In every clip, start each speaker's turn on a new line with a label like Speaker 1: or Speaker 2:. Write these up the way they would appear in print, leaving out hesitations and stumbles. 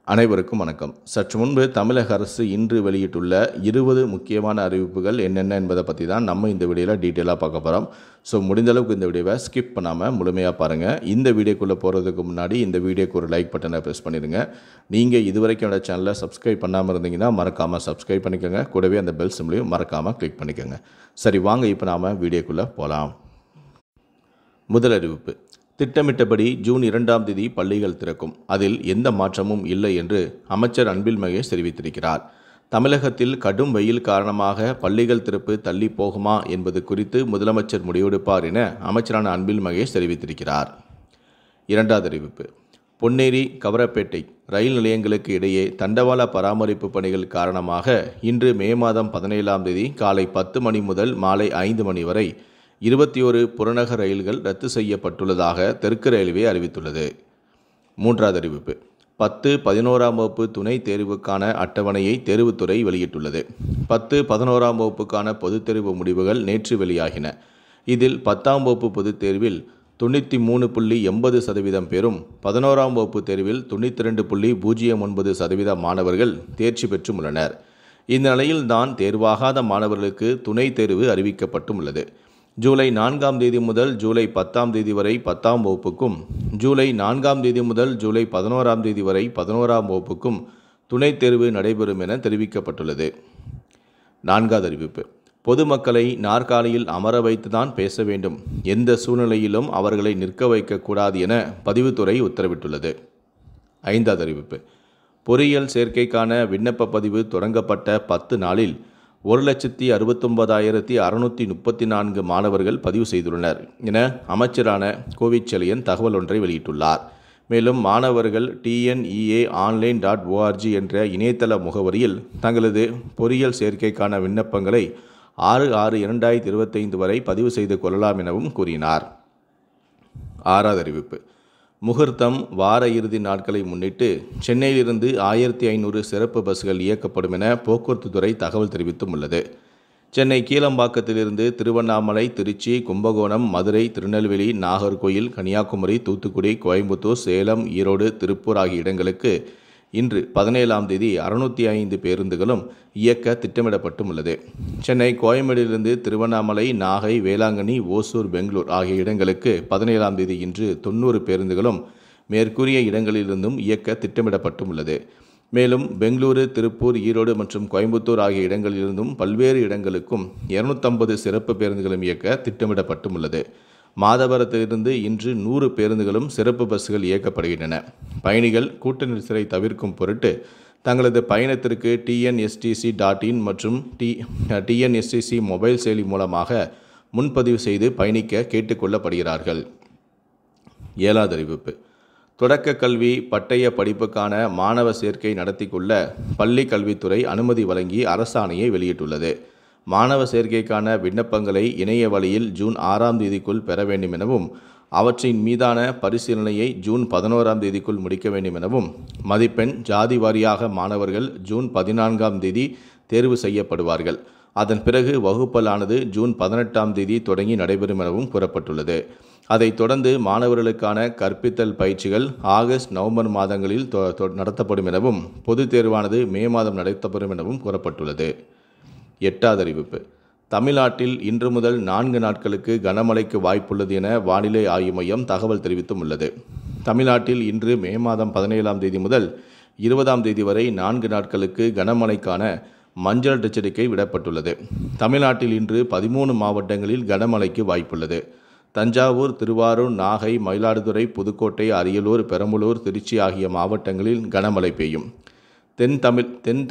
Speaker 1: அனைவருக்கும் வணக்கம். சற்று முன்பு தமிழக அரசு இன்று வெளியிட்டுள்ள 20 முக்கியமான அறிவிப்புகள் என்னென்ன என்பதை பற்றி தான் நம்ம இந்த வீடியோவில் டீட்டெயிலாக பார்க்க போகிறோம். ஸோ முடிந்தளவுக்கு இந்த வீடியோவை ஸ்கிப் பண்ணாமல் முழுமையாக பாருங்கள். இந்த வீடியோக்குள்ளே போகிறதுக்கு முன்னாடி இந்த வீடியோக்கு ஒரு லைக் பட்டனை ப்ரெஸ் பண்ணிடுங்க. நீங்கள் இதுவரைக்கும் என்னோட சேனலை சப்ஸ்கிரைப் பண்ணாமல் இருந்தீங்கன்னா மறக்காமல் சப்ஸ்கிரைப் பண்ணிக்கோங்க. கூடவே அந்த பெல் சிம்லையும் மறக்காமல் கிளிக் பண்ணிக்கோங்க. சரி, வாங்க இப்போ நாம் வீடியோக்குள்ளே போகலாம். முதல் அறிவிப்பு: திட்டமிட்டபடி ஜூன் 2ஆம் தேதி பள்ளிகள் திறக்கும். அதில் எந்த மாற்றமும் இல்லை என்று அமைச்சர் அன்பில் மகேஷ் தெரிவித்திருக்கிறார். தமிழகத்தில் கடும் வெயில் காரணமாக பள்ளிகள் திறப்பு தள்ளி போகுமா என்பது குறித்து முதலமைச்சர் முடிவெடுப்பார் என அமைச்சரான அன்பில் மகேஷ் தெரிவித்திருக்கிறார். இரண்டாவது அறிவிப்பு: பொன்னேரி கவரப்பேட்டை ரயில் நிலையங்களுக்கு இடையே தண்டவாள பராமரிப்பு பணிகள் காரணமாக இன்று மே மாதம் 17ஆம் தேதி காலை 10 மணி முதல் மாலை 5 மணி வரை 21 புறநகர் ரயில்கள் ரத்து செய்யப்பட்டுள்ளதாக தெற்கு ரயில்வே அறிவித்துள்ளது. மூன்றாவது அறிவிப்பு: 10, 11ஆம் வகுப்பு துணைத் தேர்வுக்கான அட்டவணையை தேர்வுத்துறை வெளியிட்டுள்ளது. 10, 11ஆம் வகுப்புக்கான பொதுத் தேர்வு முடிவுகள் நேற்று வெளியாகின. இதில் 10ஆம் வகுப்பு பொதுத் தேர்வில் 93.80% பேரும், 11ஆம் வகுப்பு தேர்வில் 92.09% மாணவர்கள் தேர்ச்சி பெற்றும் உள்ளனர். இந்த நிலையில்தான் தேர்வாகாத மாணவர்களுக்கு துணைத் தேர்வு அறிவிக்கப்பட்டும் உள்ளது. ஜூலை 4ஆம் தேதி முதல் ஜூலை 10ஆம் தேதி வரை 10ஆம் வகுப்புக்கும், ஜூலை 4ஆம் தேதி முதல் ஜூலை 11ஆம் தேதி வரை 11ஆம் வகுப்புக்கும் துணைத் தேர்வு நடைபெறும் என தெரிவிக்கப்பட்டுள்ளது. நான்காவது அறிவிப்பு: பொதுமக்களை நாற்காலியில் அமர வைத்துதான் பேச வேண்டும், எந்த சூழ்நிலையிலும் அவர்களை நிற்க வைக்கக்கூடாது என பதிவுத்துறை உத்தரவிட்டுள்ளது. ஐந்தாவது அறிவிப்பு: பொறியியல் சேர்க்கைக்கான விண்ணப்ப பதிவு தொடங்கப்பட்ட 10 நாளில் 1,69,634 மாணவர்கள் பதிவு செய்துள்ளனர் என அமைச்சரான கோவிச்செழியன் தகவல் ஒன்றை வெளியிட்டுள்ளார். மேலும் மாணவர்கள் tnea.online.org என்ற இணையதள முகவரியில் தங்களது பொறியியல் சேர்க்கைக்கான விண்ணப்பங்களை 6/6/2025 வரை பதிவு செய்து கொள்ளலாம் எனவும் கூறினார். ஆறாவது அறிவிப்பு: முகூர்த்தம் வார இறுதி நாட்களை முன்னிட்டு சென்னையிலிருந்து 1500 சிறப்பு பஸ்கள் இயக்கப்படும் என போக்குவரத்து துறை தகவல் தெரிவித்தும் உள்ளது. சென்னை கீழம்பாக்கத்திலிருந்து திருவண்ணாமலை, திருச்சி, கும்பகோணம், மதுரை, திருநெல்வேலி, நாகர்கோயில், கன்னியாகுமரி, தூத்துக்குடி, கோயம்புத்தூர், சேலம், ஈரோடு, திருப்பூர் ஆகிய இடங்களுக்கு இன்று 17ஆம் தேதி 605 பேருந்துகளும் இயக்க திட்டமிடப்பட்டும் உள்ளது. சென்னை கோயம்பேடிலிருந்து திருவண்ணாமலை, நாகை, வேளாங்கண்ணி, ஓசூர், பெங்களூர் ஆகிய இடங்களுக்கு 17ஆம் தேதி இன்று 90 பேருந்துகளும் மேற்கூறிய இடங்களிலிருந்தும் இயக்க திட்டமிடப்பட்டும் உள்ளது. மேலும் பெங்களூரு, திருப்பூர், ஈரோடு மற்றும் கோயம்புத்தூர் ஆகிய இடங்களிலிருந்தும் பல்வேறு இடங்களுக்கும் 250 சிறப்பு பேருந்துகளும் இயக்க திட்டமிடப்பட்டும் உள்ளது. மாதவரத்திலிருந்து இன்று 100 பேருந்துகளும் சிறப்பு பஸ்கள் இயக்கப்படுகின்றன. பயணிகள் கூட்ட நெரிசலை தவிர்க்கும் பொருட்டு தங்களது பயணத்திற்கு tnstc.in மற்றும் tnstc மொபைல் செயலி மூலமாக முன்பதிவு செய்து பயணிக்க கேட்டுக்கொள்ளப்படுகிறார்கள். ஏழாவது அறிவிப்பு: தொடக்க கல்வி பட்டய படிப்புக்கான மாணவ சேர்க்கை நடத்தி கொள்ள பள்ளி கல்வித்துறை அனுமதி வழங்கி அரசாணையை வெளியிட்டுள்ளது. மாணவ சேர்க்கைக்கான விண்ணப்பங்களை இணைய வழியில் ஜூன் 6ஆம் தேதிக்குள் பெற வேண்டும் எனவும், அவற்றின் மீதான பரிசீலனையை ஜூன் 11ஆம் தேதிக்குள் முடிக்க வேண்டும் எனவும், மதிப்பெண் ஜாதி வாரியாக மாணவர்கள் ஜூன் 14ஆம் தேதி தேர்வு செய்யப்படுவார்கள். அதன் பிறகு வகுப்பலானது ஜூன் 18ஆம் தேதி தொடங்கி நடைபெறும் எனவும் கூறப்பட்டுள்ளது. அதைத் தொடர்ந்து மாணவர்களுக்கான கற்பித்தல் பயிற்சிகள் ஆகஸ்ட், நவம்பர் மாதங்களில் நடத்தப்படும் எனவும், பொதுத் தேர்வானது மே மாதம் நடத்தப்படும் எனவும் கூறப்பட்டுள்ளது. எட்டாவது அறிவிப்பு: தமிழ்நாட்டில் இன்று முதல் 4 நாட்களுக்கு கனமழைக்கு வாய்ப்புள்ளது என வானிலை ஆய்வு மையம் தகவல் தெரிவித்தும் உள்ளது. தமிழ்நாட்டில் இன்று மே மாதம் 17ஆம் தேதி முதல் 20ஆம் தேதி வரை 4 நாட்களுக்கு கனமழைக்கான மஞ்சள் எச்சரிக்கை விடப்பட்டுள்ளது. தமிழ்நாட்டில் இன்று 13 மாவட்டங்களில் கனமழைக்கு வாய்ப்புள்ளது. தஞ்சாவூர், திருவாரூர், நாகை, மயிலாடுதுறை, புதுக்கோட்டை, அரியலூர், பெரம்பலூர், திருச்சி ஆகிய மாவட்டங்களில் கனமழை பெய்யும். தென்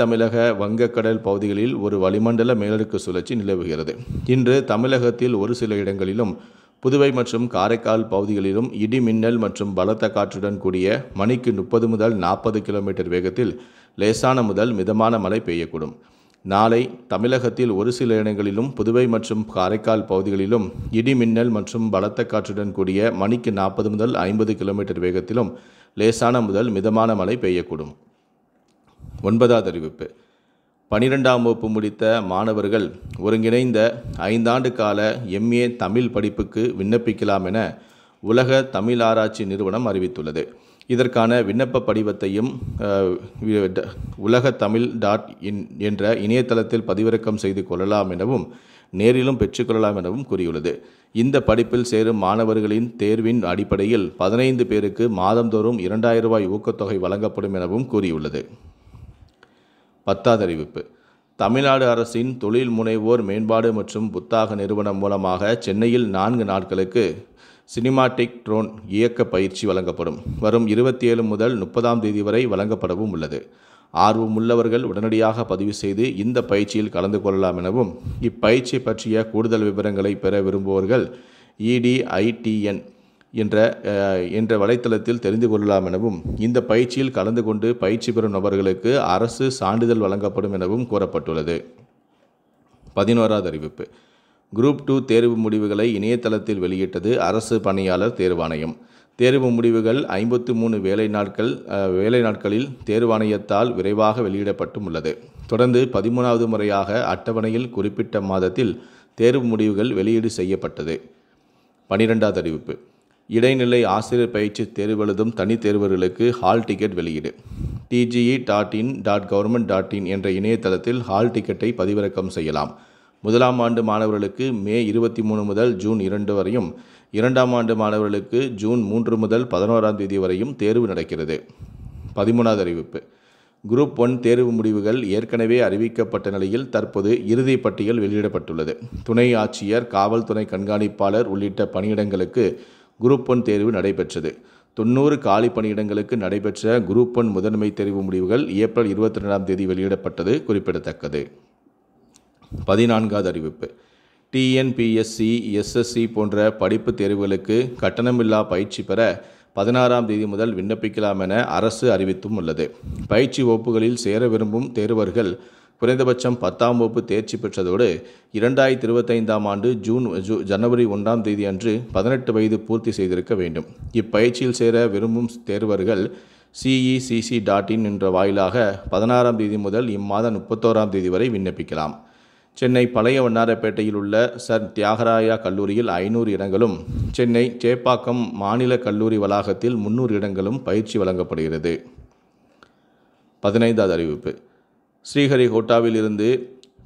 Speaker 1: தமிழக வங்கக்கடல் பகுதிகளில் ஒரு வளிமண்டல மேலடுக்கு சுழற்சி நிலவுகிறது. இன்று தமிழகத்தில் ஒரு சில இடங்களிலும், புதுவை மற்றும் காரைக்கால் பகுதிகளிலும் இடி மின்னல் மற்றும் பலத்த காற்றுடன் கூடிய மணிக்கு 30 முதல் 40 கிலோமீட்டர் வேகத்தில் லேசான முதல் மிதமான மழை பெய்யக்கூடும். நாளை தமிழகத்தில் ஒரு சில இடங்களிலும், புதுவை மற்றும் காரைக்கால் பகுதிகளிலும் இடி மின்னல் மற்றும் பலத்த காற்றுடன் கூடிய மணிக்கு 40 முதல் 50 கிலோமீட்டர் வேகத்திலும் லேசான முதல் மிதமான மழை பெய்யக்கூடும். ஒன்பதாவது அறிவிப்பு: 12ஆம் வகுப்பு முடித்த மாணவர்கள் ஒருங்கிணைந்த 5 ஆண்டு கால MA தமிழ் படிப்புக்கு விண்ணப்பிக்கலாம் என உலக தமிழ் ஆராய்ச்சி நிறுவனம் அறிவித்துள்ளது. இதற்கான விண்ணப்ப படிவத்தையும் ulagathamil.in என்ற இணையதளத்தில் பதிவிறக்கம் செய்து கொள்ளலாம் எனவும் நேரிலும் பெற்றுக்கொள்ளலாம் எனவும் கூறியுள்ளது. இந்த படிப்பில் சேரும் மாணவர்களின் தேர்வின் அடிப்படையில் 15 பேருக்கு மாதந்தோறும் 2000 ரூபாய் ஊக்கத்தொகை வழங்கப்படும் எனவும் கூறியுள்ளது. 10வது அறிவிப்பு. தமிழ்நாடு அரசின் தொழில் முனைவோர் மேம்பாடு மற்றும் புத்தாக்க நிறுவனம் மூலமாக சென்னையில் 4 நாட்களுக்கு சினிமாட்டிக் ட்ரோன் இயக்க பயிற்சி வழங்கப்படும். வரும் 27 முதல் 30ஆம் தேதி வரை வழங்கப்படவும் உள்ளது. ஆர்வமுள்ளவர்கள் உடனடியாக பதிவு செய்து இந்த பயிற்சியில் கலந்து கொள்ளலாம் எனவும், இப்பயிற்சி பற்றிய கூடுதல் விவரங்களை பெற விரும்புவோர்கள் EDITN என்ற வலைத்தளத்தில் தெரிந்து கொள்ளலாம் எனவும், இந்த பயிற்சியில் கலந்து கொண்டு பயிற்சி பெறும் நபர்களுக்கு அரசு சான்றிதழ் வழங்கப்படும் எனவும் கூறப்பட்டுள்ளது. 11வது அறிவிப்பு. குரூப் 2 தேர்வு முடிவுகளை இணையதளத்தில் வெளியிட்டது அரசு பணியாளர் தேர்வாணையம். தேர்வு முடிவுகள் 53 வேலை நாட்களில் தேர்வாணையத்தால் விரைவாக வெளியிடப்பட்டும் உள்ளது. தொடர்ந்து 13வது முறையாக அட்டவணையில் குறிப்பிட்ட மாதத்தில் தேர்வு முடிவுகள் வெளியீடு செய்யப்பட்டது. 12வது அறிவிப்பு. இடைநிலை ஆசிரியர் பயிற்சி தேர்வெழுதும் தனி தேர்வர்களுக்கு ஹால் டிக்கெட் வெளியீடு. tge.in.government.in என்ற இணையதளத்தில் ஹால் டிக்கெட்டை பதிவிறக்கம் செய்யலாம். முதலாம் ஆண்டு மாணவர்களுக்கு மே 23 முதல் ஜூன் 2 வரையும், 2ஆம் ஆண்டு மாணவர்களுக்கு ஜூன் 3 முதல் 11ஆம் தேதி வரையும் தேர்வு நடக்கிறது. 13வது அறிவிப்பு. குரூப் 1 தேர்வு முடிவுகள் ஏற்கனவே அறிவிக்கப்பட்ட நிலையில் தற்போது இறுதி பட்டியல் வெளியிடப்பட்டுள்ளது. துணை ஆட்சியர், காவல்துறை கண்காணிப்பாளர் உள்ளிட்ட பணியிடங்களுக்கு குரூப் 1 தேர்வு நடைபெற்றது. 90 காலி பணியிடங்களுக்கு நடைபெற்ற குரூப் 1 முதன்மை தேர்வு முடிவுகள் ஏப்ரல் 22ஆம் தேதி வெளியிடப்பட்டது குறிப்பிடத்தக்கது. 14வது அறிவிப்பு. TNPSC, SSC போன்ற படிப்பு தேர்வுகளுக்கு கட்டணமில்லா பயிற்சி பெற 16ஆம் தேதி முதல் விண்ணப்பிக்கலாம் என அரசு அறிவித்தும் உள்ளது. பயிற்சி வகுப்புகளில் சேர விரும்பும் தேர்வர்கள் குறைந்தபட்சம் 10ஆம் வகுப்பு தேர்ச்சி பெற்றதோடு 2025ஆம் ஆண்டு ஜனவரி 1ஆம் தேதி அன்று 18 வயது பூர்த்தி செய்திருக்க வேண்டும். இப்பயிற்சியில் சேர விரும்பும் தேர்வர்கள் CECC.in என்ற வாயிலாக 16ஆம் தேதி முதல் இம்மாதம் 31ஆம் தேதி வரை விண்ணப்பிக்கலாம். சென்னை பழைய வண்ணாரப்பேட்டையில் உள்ள சர் தியாகராயா கல்லூரியில் 500 இடங்களும், சென்னை சேப்பாக்கம் மாநில கல்லூரி வளாகத்தில் 300 இடங்களும் பயிற்சி வழங்கப்படுகிறது. 15வது அறிவிப்பு. ஸ்ரீஹரிகோட்டாவில் இருந்து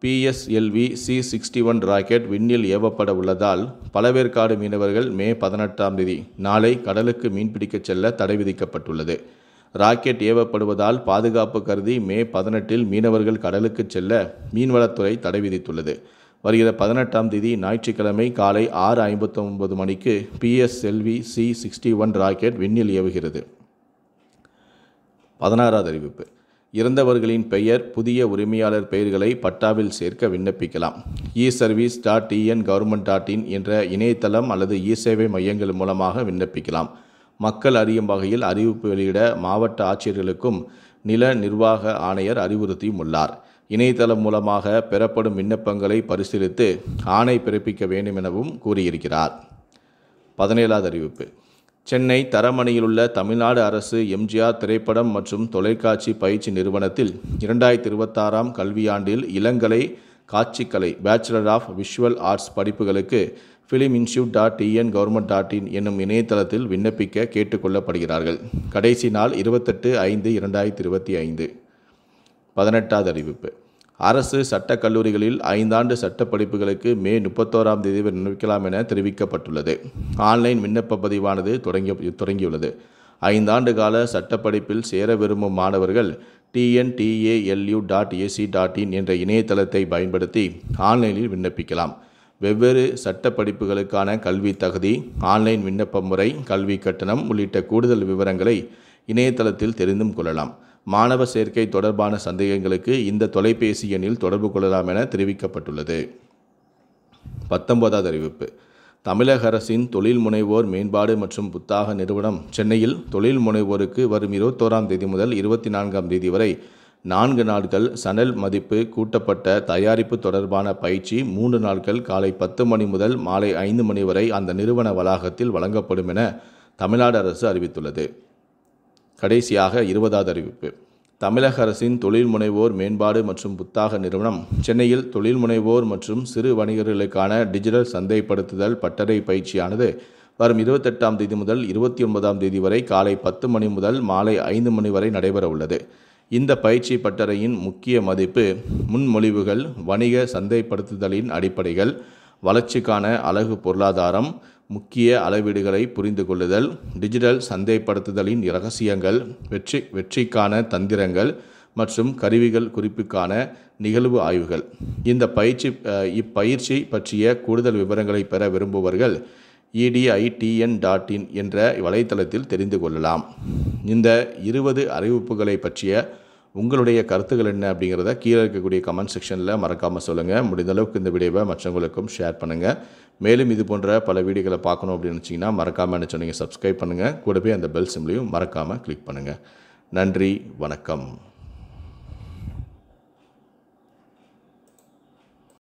Speaker 1: PSLV C-61 ராக்கெட் விண்ணில் ஏவப்பட உள்ளதால் பழவேற்காடு மீனவர்கள் மே 18ஆம் தேதி நாளை கடலுக்கு மீன்பிடிக்க செல்ல தடை விதிக்கப்பட்டுள்ளது. ராக்கெட் ஏவப்படுவதால் பாதுகாப்பு கருதி மே 18இல் மீனவர்கள் கடலுக்கு செல்ல மீன்வளத்துறை தடை விதித்துள்ளது. வருகிற 18ஆம் தேதி ஞாயிற்றுக்கிழமை காலை 6:59 மணிக்கு PSLV C-61 ராக்கெட் விண்ணில் ஏவுகிறது. 16வது அறிவிப்பு. இறந்தவர்களின் பெயர், புதிய உரிமையாளர் பெயர்களை பட்டாவில் சேர்க்க விண்ணப்பிக்கலாம். eservice.in.government.in என்ற இணையதளம் அல்லது இ-சேவை மையங்கள் மூலமாக விண்ணப்பிக்கலாம். மக்கள் அறியும் வகையில் அறிவிப்பு வெளியிட மாவட்ட ஆட்சியர்களுக்கும் நில நிர்வாக ஆணையர் அறிவுறுத்தியும் உள்ளார். இணையதளம் மூலமாக பெறப்படும் விண்ணப்பங்களை பரிசீலித்து ஆணை பிறப்பிக்க வேண்டும் எனவும் கூறியிருக்கிறார். 17வது அறிவிப்பு. சென்னை தரமணியில் உள்ள தமிழ்நாடு அரசு எம்ஜிஆர் திரைப்படம் மற்றும் தொலைக்காட்சி பயிற்சி நிறுவனத்தில் 2026ஆம் கல்வியாண்டில் இளங்கலை, காட்சிக்கலை, பேச்சுலர் ஆஃப் விஷுவல் ஆர்ட்ஸ் படிப்புகளுக்கு filminstitute.in.government.in என்னும் இணையதளத்தில் விண்ணப்பிக்க கேட்டுக்கொள்ளப்படுகிறார்கள். கடைசி நாள் 28/5/2025. 18வது அறிவிப்பு. அரசு சட்டக் கல்லூரிகளில் 5 ஆண்டு சட்ட படிப்புகளுக்கு மே 31ஆம் தேதி விண்ணப்பிக்கலாம் என தெரிவிக்கப்பட்டுள்ளது. ஆன்லைன் விண்ணப்ப பதிவானது தொடங்கியுள்ளது. 5 ஆண்டு கால சட்டப்படிப்பில் சேர விரும்பும் மாணவர்கள் TNTALU.ac.in என்ற இணையதளத்தை பயன்படுத்தி ஆன்லைனில் விண்ணப்பிக்கலாம். வெவ்வேறு சட்ட படிப்புகளுக்கான கல்வி தகுதி, ஆன்லைன் விண்ணப்ப முறை, கல்வி கட்டணம் உள்ளிட்ட கூடுதல் விவரங்களை இணையதளத்தில் தெரிந்தும் கொள்ளலாம். மாணவ சேர்க்கை தொடர்பான சந்தேகங்களுக்கு இந்த தொலைபேசி எண்ணில் தொடர்பு கொள்ளலாம் என தெரிவிக்கப்பட்டுள்ளது. 19வது அறிவிப்பு. தமிழக அரசின் தொழில் முனைவோர் மேம்பாடு மற்றும் புத்தாக்க நிறுவனம் சென்னையில் தொழில் முனைவோருக்கு வரும் 21ஆம் தேதி முதல் 24ஆம் தேதி வரை 4 நாட்கள் சணல் மதிப்பு கூட்டப்பட்ட தயாரிப்பு தொடர்பான பயிற்சி 3 நாட்கள் காலை 10 மணி முதல் மாலை 5 மணி வரை அந்த நிறுவன வளாகத்தில் வழங்கப்படும் என தமிழ்நாடு அரசு அறிவித்துள்ளது. கடைசியாக 20வது அறிவிப்பு. தமிழக அரசின் தொழில் முனைவோர் மேம்பாடு மற்றும் புத்தாக்க நிறுவனம் சென்னையில் தொழில் முனைவோர் மற்றும் சிறு வணிகர்களுக்கான டிஜிட்டல் சந்தைப்படுத்துதல் பட்டறை பயிற்சியானது வரும் 28ஆம் தேதி முதல் 29ஆம் தேதி வரை காலை 10 மணி முதல் மாலை 5 மணி வரை நடைபெற உள்ளது. இந்த பயிற்சி பட்டறையின் முக்கிய மதிப்பு முன்மொழிவுகள், வணிக சந்தைப்படுத்துதலின் அடிப்படைகள், வளர்ச்சிக்கான அலகு பொருளாதாரம், முக்கிய அளவீடுகளை புரிந்து கொள்ளுதல், டிஜிட்டல் சந்தைப்படுத்துதலின் இரகசியங்கள், வெற்றிக்கான தந்திரங்கள் மற்றும் கருவிகள் குறிப்புக்கான நிகழ்வு ஆய்வுகள். இப்பயிற்சி பற்றிய கூடுதல் விவரங்களை பெற விரும்புபவர்கள் editn.in என்ற வலைத்தளத்தில் தெரிந்து கொள்ளலாம். இந்த 20 அறிவிப்புகளை பற்றிய உங்களுடைய கருத்துக்கள் என்ன அப்படிங்கிறத கீழே இருக்கக்கூடிய கமெண்ட் செக்ஷனில் மறக்காமல் சொல்லுங்கள். முடிந்த அளவுக்கு இந்த வீடியோவை மற்றவங்களுக்கும் ஷேர் பண்ணுங்கள். மேலும் இது போன்ற பல வீடியோக்களை பார்க்கணும் அப்படின்னு நினச்சிங்கன்னா மறக்காமல் என்ன சொன்னீங்க சப்ஸ்கிரைப் பண்ணுங்கள். கூடவே அந்த பெல் சிம்லையும் மறக்காமல் கிளிக் பண்ணுங்கள். நன்றி, வணக்கம்.